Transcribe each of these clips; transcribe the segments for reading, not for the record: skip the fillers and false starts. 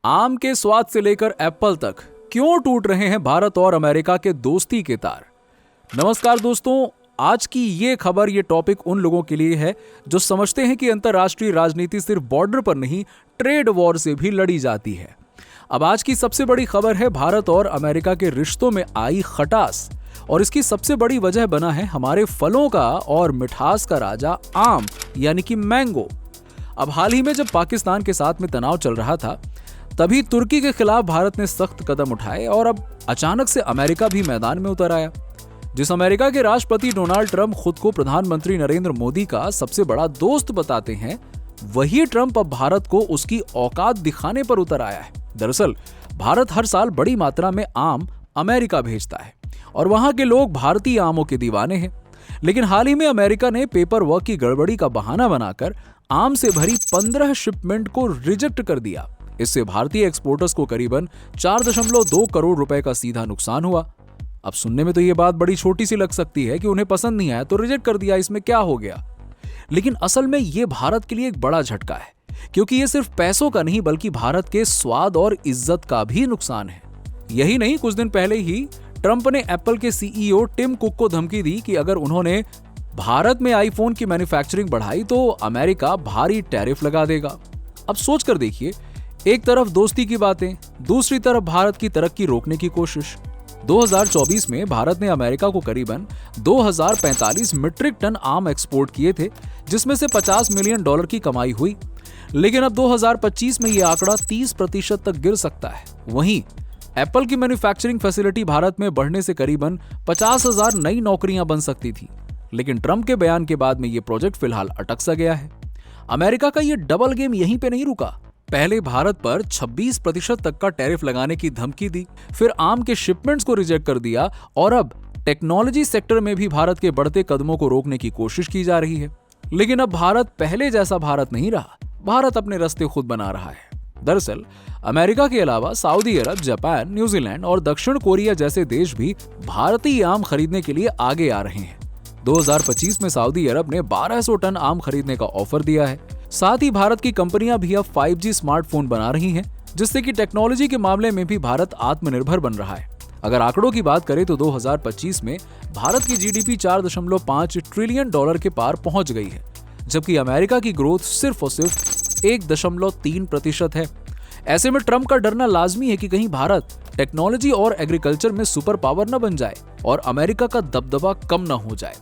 आम के स्वाद से लेकर एप्पल तक क्यों टूट रहे हैं भारत और अमेरिका के दोस्ती के तार। नमस्कार दोस्तों, आज की ये खबर, ये टॉपिक उन लोगों के लिए है जो समझते हैं कि अंतर्राष्ट्रीय राजनीति सिर्फ बॉर्डर पर नहीं, ट्रेड वॉर से भी लड़ी जाती है। अब आज की सबसे बड़ी खबर है भारत और अमेरिका के रिश्तों में आई खटास, और इसकी सबसे बड़ी वजह बना है हमारे फलों का और मिठास का राजा आम, यानी कि मैंगो। अब हाल ही में जब पाकिस्तान के साथ में तनाव चल रहा था, तभी तुर्की के खिलाफ भारत ने सख्त कदम उठाए और अब अचानक से अमेरिका भी मैदान में उतर आया। जिस अमेरिका के राष्ट्रपति डोनाल्ड ट्रंप खुद को प्रधानमंत्री नरेंद्र मोदी का सबसे बड़ा दोस्त बताते हैं, वही ट्रंप अब भारत को उसकी औकात दिखाने पर उतर आया है। दरअसल भारत हर साल बड़ी मात्रा में आम अमेरिका भेजता है और वहां के लोग भारतीय आमों के दीवाने हैं। लेकिन हाल ही में अमेरिका ने पेपर वर्क की गड़बड़ी का बहाना बनाकर आम से भरी 15 शिपमेंट को रिजेक्ट कर दिया। इससे भारतीय एक्सपोर्टर्स को करीबन 4.2 करोड़ रुपए का सीधा नुकसान हुआ। अब सुनने में तो यह बात बड़ी छोटी सी लग सकती है कि उन्हें पसंद नहीं आया तो रिजेक्ट कर दिया, इसमें क्या हो गया। लेकिन असल में यह भारत के लिए एक बड़ा झटका है, क्योंकि यह सिर्फ पैसों का नहीं बल्कि भारत के स्वाद और इज्जत का भी नुकसान है। यही नहीं, कुछ दिन पहले ही ट्रंप ने एप्पल के सीईओ टिम कुक को धमकी दी कि अगर उन्होंने भारत में आईफोन की मैन्युफैक्चरिंग बढ़ाई तो अमेरिका भारी टैरिफ लगा देगा। अब सोच कर देखिए, एक तरफ दोस्ती की बातें, दूसरी तरफ भारत की तरक्की रोकने की कोशिश। 2024 में भारत ने अमेरिका को करीबन 2045 मीट्रिक टन आम एक्सपोर्ट किए थे, जिसमें से $50 मिलियन की कमाई हुई। लेकिन अब 2025 में यह आंकड़ा 30% तक गिर सकता है। वहीं एप्पल की मैन्युफैक्चरिंग फैसिलिटी भारत में बढ़ने से करीबन 50,000 नई नौकरियां बन सकती थी। लेकिन ट्रंप के बयान के बाद में यह प्रोजेक्ट फिलहाल अटक सा गया है। अमेरिका का यह डबल गेम यहीं पे नहीं रुका। पहले भारत पर 26% तक का टैरिफ लगाने की धमकी दी, फिर आम के शिपमेंट्स को रिजेक्ट कर दिया और अब टेक्नोलॉजी सेक्टर में भी भारत के बढ़ते कदमों को रोकने की कोशिश की जा रही है। लेकिन अब भारत पहले जैसा भारत नहीं रहा, भारत अपने रास्ते खुद बना रहा है। दरअसल अमेरिका के अलावा सऊदी अरब, जापान, न्यूजीलैंड और दक्षिण कोरिया जैसे देश भी भारतीय आम खरीदने के लिए आगे आ रहे हैं। 2025 में सऊदी अरब ने 1200 टन आम खरीदने का ऑफर दिया है। साथ ही भारत की कंपनियां भी अब 5G स्मार्टफोन बना रही हैं, जिससे कि टेक्नोलॉजी के मामले में भी भारत आत्मनिर्भर बन रहा है। अगर आंकड़ों की बात करें तो 2025 में भारत की जीडीपी $4.5 ट्रिलियन के पार पहुंच गई है, जबकि अमेरिका की ग्रोथ सिर्फ और सिर्फ 1.3% है। ऐसे में ट्रंप का डरना लाजमी है कि कहीं भारत टेक्नोलॉजी और एग्रीकल्चर में सुपर पावर न बन जाए और अमेरिका का दबदबा कम न हो जाए।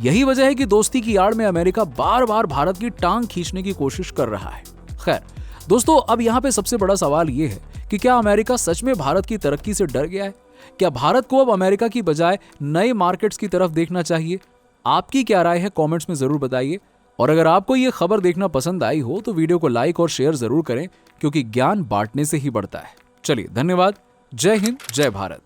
यही वजह है कि दोस्ती की आड़ में अमेरिका बार बार भारत की टांग खींचने की कोशिश कर रहा है। खैर दोस्तों, अब यहाँ पे सबसे बड़ा सवाल ये है कि क्या अमेरिका सच में भारत की तरक्की से डर गया है? क्या भारत को अब अमेरिका की बजाय नए मार्केट्स की तरफ देखना चाहिए? आपकी क्या राय है, कॉमेंट्स में जरूर बताइए। और अगर आपको ये खबर देखना पसंद आई हो तो वीडियो को लाइक और शेयर जरूर करें, क्योंकि ज्ञान बांटने से ही बढ़ता है। चलिए, धन्यवाद। जय हिंद, जय भारत।